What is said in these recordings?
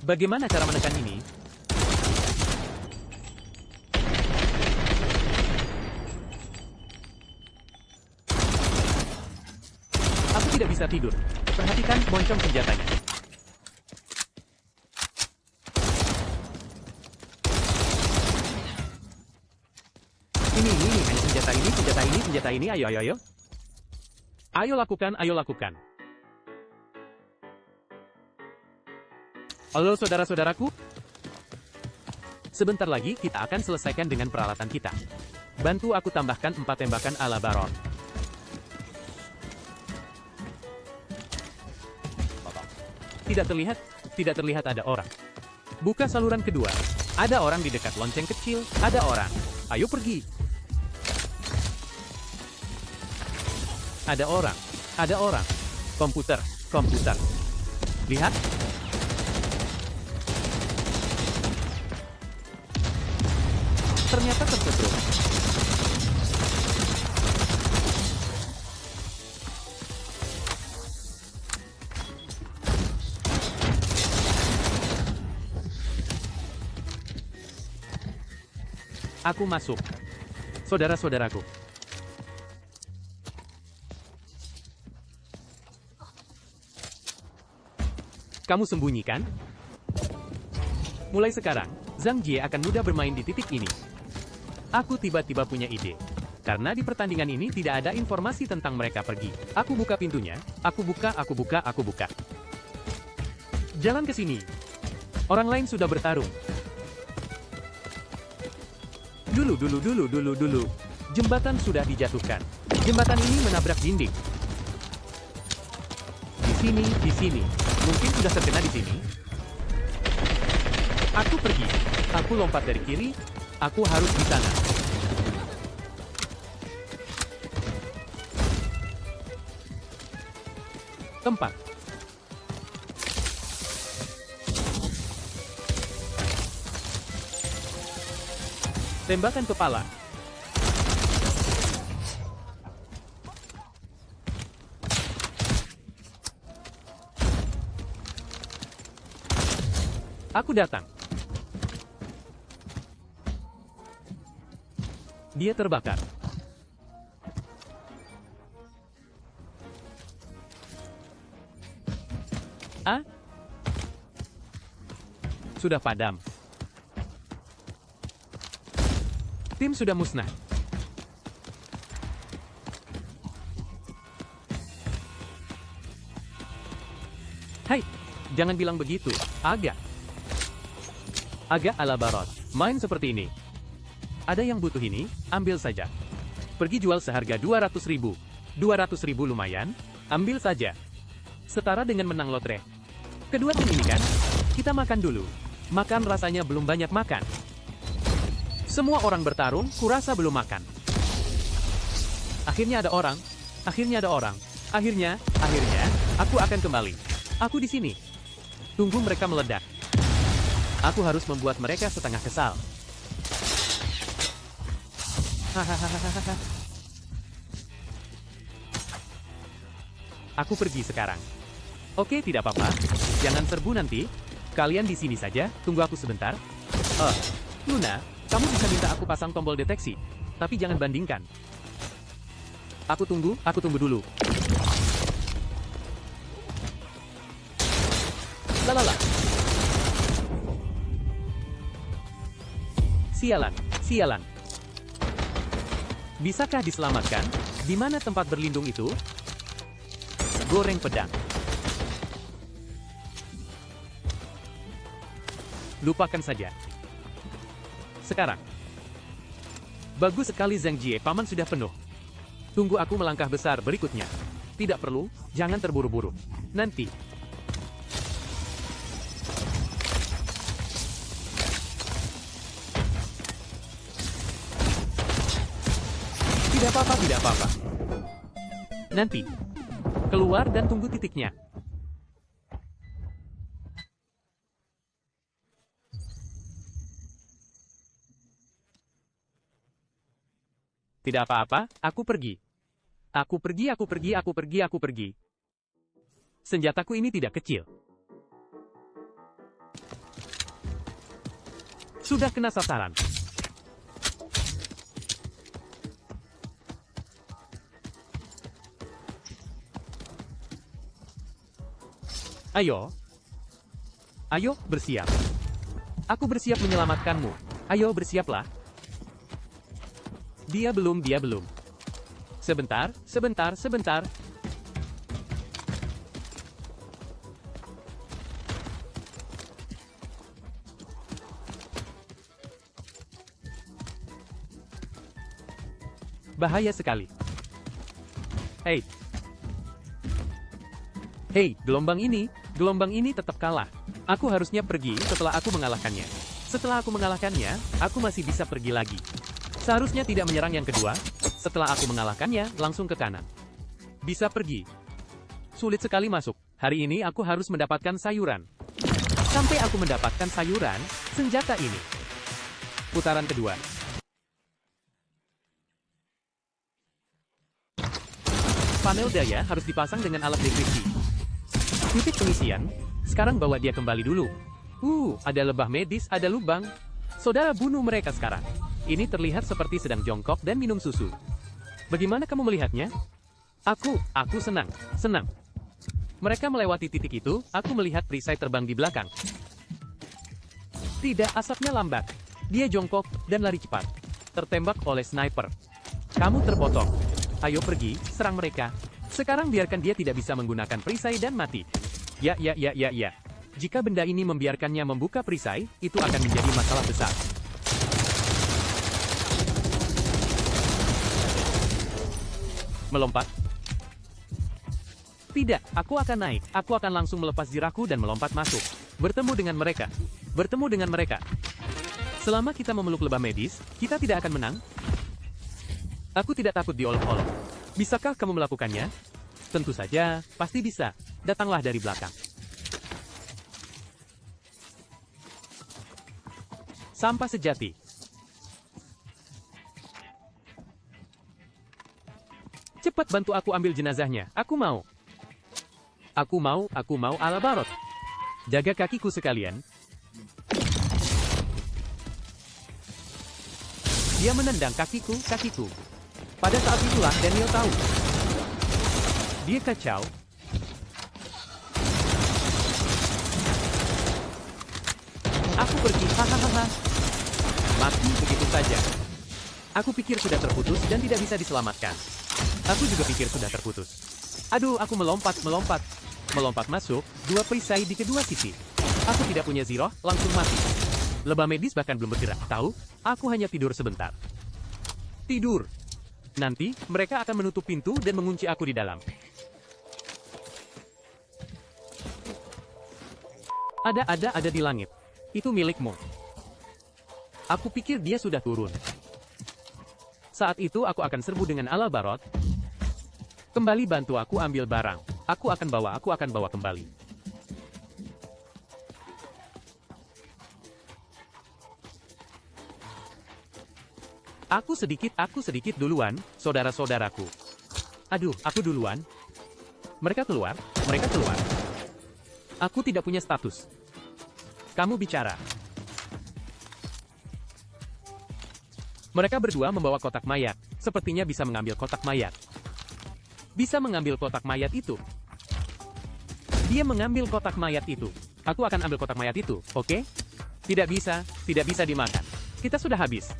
Bagaimana cara menekan ini? Aku tidak bisa tidur. Perhatikan moncong senjatanya. Ini, hanya senjata ini, ayo. Ayo lakukan. Halo saudara-saudaraku. Sebentar lagi kita akan selesaikan dengan peralatan kita. Bantu aku tambahkan 4 tembakan ala Baron. Tidak terlihat ada orang. Buka saluran kedua. Ada orang di dekat lonceng kecil, ada orang. Ayo pergi. Ada orang. Komputer. Lihat. Ternyata tersetrum. Aku masuk. Saudara-saudaraku. Kamu sembunyikan? Mulai sekarang, Zhang Jie akan mudah bermain di titik ini. Aku tiba-tiba punya ide. Karena di pertandingan ini tidak ada informasi tentang mereka pergi. Aku buka pintunya. Aku buka. Jalan ke sini. Orang lain sudah bertarung. Dulu. Jembatan sudah dijatuhkan. Jembatan ini menabrak dinding. Di sini. Mungkin sudah terkena di sini. Aku pergi. Aku lompat dari kiri. Aku harus di sana. Tempat. Tembakan kepala. Aku datang. Dia terbakar. Sudah padam. Tim sudah musnah. Hai, jangan bilang begitu. Agak ala Baron. Main seperti ini. Ada yang butuh ini, ambil saja. Pergi jual seharga 200.000. 200.000 lumayan, ambil saja. Setara dengan menang lotre. Kedua tim ini kan? Kita makan dulu. Makan rasanya belum banyak makan. Semua orang bertarung, kurasa belum makan. Akhirnya ada orang. Akhirnya, aku akan kembali. Aku di sini. Tunggu mereka meledak. Aku harus membuat mereka setengah kesal. Hahaha. Aku pergi sekarang. Oke, tidak apa-apa. Jangan serbu nanti. Kalian di sini saja, tunggu aku sebentar. Luna, kamu bisa minta aku pasang tombol deteksi. Tapi jangan bandingkan. Aku tunggu dulu. Lalala. Sialan. Bisakah diselamatkan? Di mana tempat berlindung itu? Goreng pedang. Lupakan saja. Sekarang. Bagus sekali Zhang Jie, paman sudah penuh. Tunggu aku melangkah besar berikutnya. Tidak perlu, jangan terburu-buru. Nanti. Tidak apa-apa. Nanti. Keluar dan tunggu titiknya. Tidak apa-apa, aku pergi. Aku pergi. Senjataku ini tidak kecil. Sudah kena sasaran. Ayo. Ayo, bersiap. Aku bersiap menyelamatkanmu. Ayo, bersiaplah. Dia belum. Sebentar. Bahaya sekali. Hei, gelombang ini tetap kalah. Aku harusnya pergi setelah aku mengalahkannya. Setelah aku mengalahkannya, aku masih bisa pergi lagi. Seharusnya tidak menyerang yang kedua. Setelah aku mengalahkannya, langsung ke kanan. Bisa pergi. Sulit sekali masuk. Hari ini aku harus mendapatkan sayuran. Sampai aku mendapatkan sayuran, senjata ini. Putaran kedua. Panel daya harus dipasang dengan alat dekripsi. Titik pengisian. Sekarang bawa dia kembali dulu. Ada lebah medis, ada lubang. Saudara bunuh mereka sekarang. Ini terlihat seperti sedang jongkok dan minum susu. Bagaimana kamu melihatnya? Aku senang. Mereka melewati titik itu, aku melihat perisai terbang di belakang. Tidak, asapnya lambat. Dia jongkok dan lari cepat. Tertembak oleh sniper. Kamu terpotong. Ayo pergi, serang mereka. Sekarang biarkan dia tidak bisa menggunakan perisai dan mati. Ya. Jika benda ini membiarkannya membuka perisai, itu akan menjadi masalah besar. Melompat? Tidak, aku akan naik. Aku akan langsung melepas zirahku dan melompat masuk. Bertemu dengan mereka. Selama kita memeluk lebah medis, kita tidak akan menang. Aku tidak takut diolok-olok. Bisakah kamu melakukannya? Tentu saja, pasti bisa. Datanglah dari belakang. Sampah sejati. Cepat bantu aku ambil jenazahnya. Aku mau Alabarot. Jaga kakiku sekalian. Dia menendang kakiku. Pada saat itulah Daniel tahu. Dia kacau. Aku pergi, hahaha. Mati begitu saja. Aku pikir sudah terputus dan tidak bisa diselamatkan. Aku juga pikir sudah terputus. Aduh, aku melompat. Melompat masuk, dua perisai di kedua sisi. Aku tidak punya ziroh, langsung mati. Lebah medis bahkan belum bergerak. Tahu, aku hanya tidur sebentar. Tidur. Nanti, mereka akan menutup pintu dan mengunci aku di dalam. Ada di langit. Itu milikmu. Aku pikir dia sudah turun. Saat itu aku akan serbu dengan Alabarot. Kembali bantu aku ambil barang. Aku akan bawa kembali. Aku sedikit duluan, saudara-saudaraku. Aduh, aku duluan. Mereka keluar. Aku tidak punya status. Kamu bicara. Mereka berdua membawa kotak mayat. Sepertinya bisa mengambil kotak mayat. Bisa mengambil kotak mayat itu. Dia mengambil kotak mayat itu. Aku akan ambil kotak mayat itu, oke? Tidak bisa dimakan. Kita sudah habis.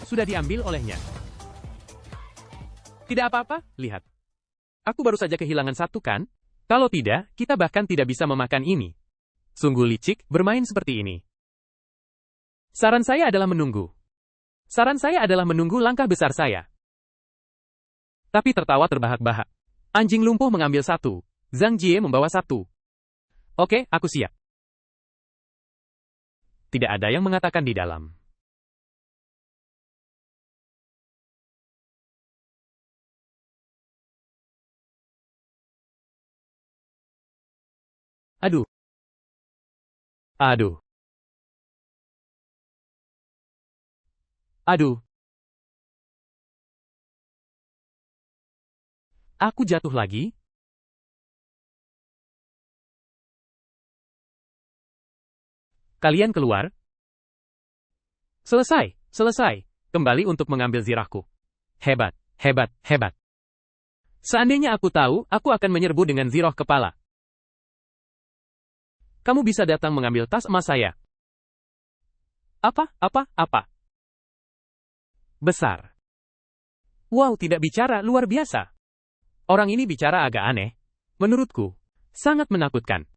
Sudah diambil olehnya. Tidak apa-apa, lihat. Aku baru saja kehilangan satu kan? Kalau tidak, kita bahkan tidak bisa memakan ini. Sungguh licik bermain seperti ini. Saran saya adalah menunggu. Langkah besar saya. Tapi tertawa terbahak-bahak. Anjing lumpuh mengambil satu. Zhang Jie membawa satu. Oke, aku siap. Tidak ada yang mengatakan di dalam. Aduh. Aku jatuh lagi? Kalian keluar? Selesai, selesai. Kembali untuk mengambil zirahku. Hebat, hebat, hebat. Seandainya aku tahu, aku akan menyerbu dengan zirah kepala. Kamu bisa datang mengambil tas emas saya. Apa? Besar. Wow, tidak bicara, luar biasa. Orang ini bicara agak aneh. Menurutku, sangat menakutkan.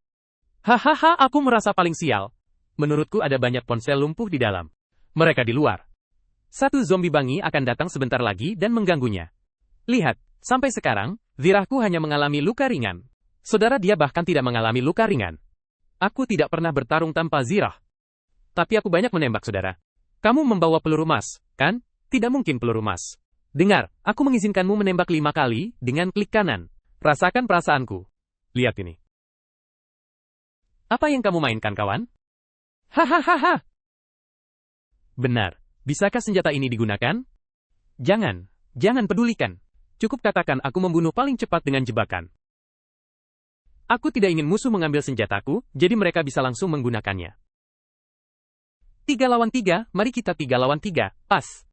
Hahaha, aku merasa paling sial. Menurutku ada banyak ponsel lumpuh di dalam. Mereka di luar. Satu zombie bangi akan datang sebentar lagi dan mengganggunya. Lihat, sampai sekarang, zirahku hanya mengalami luka ringan. Saudara dia bahkan tidak mengalami luka ringan. Aku tidak pernah bertarung tanpa zirah. Tapi aku banyak menembak, saudara. Kamu membawa peluru emas, kan? Tidak mungkin peluru emas. Dengar, aku mengizinkanmu menembak 5 kali dengan klik kanan. Rasakan perasaanku. Lihat ini. Apa yang kamu mainkan, kawan? Hahaha. Benar. Bisakah senjata ini digunakan? Jangan pedulikan. Cukup katakan aku membunuh paling cepat dengan jebakan. Aku tidak ingin musuh mengambil senjataku, jadi mereka bisa langsung menggunakannya. 3 lawan 3, mari kita 3 lawan 3, pas.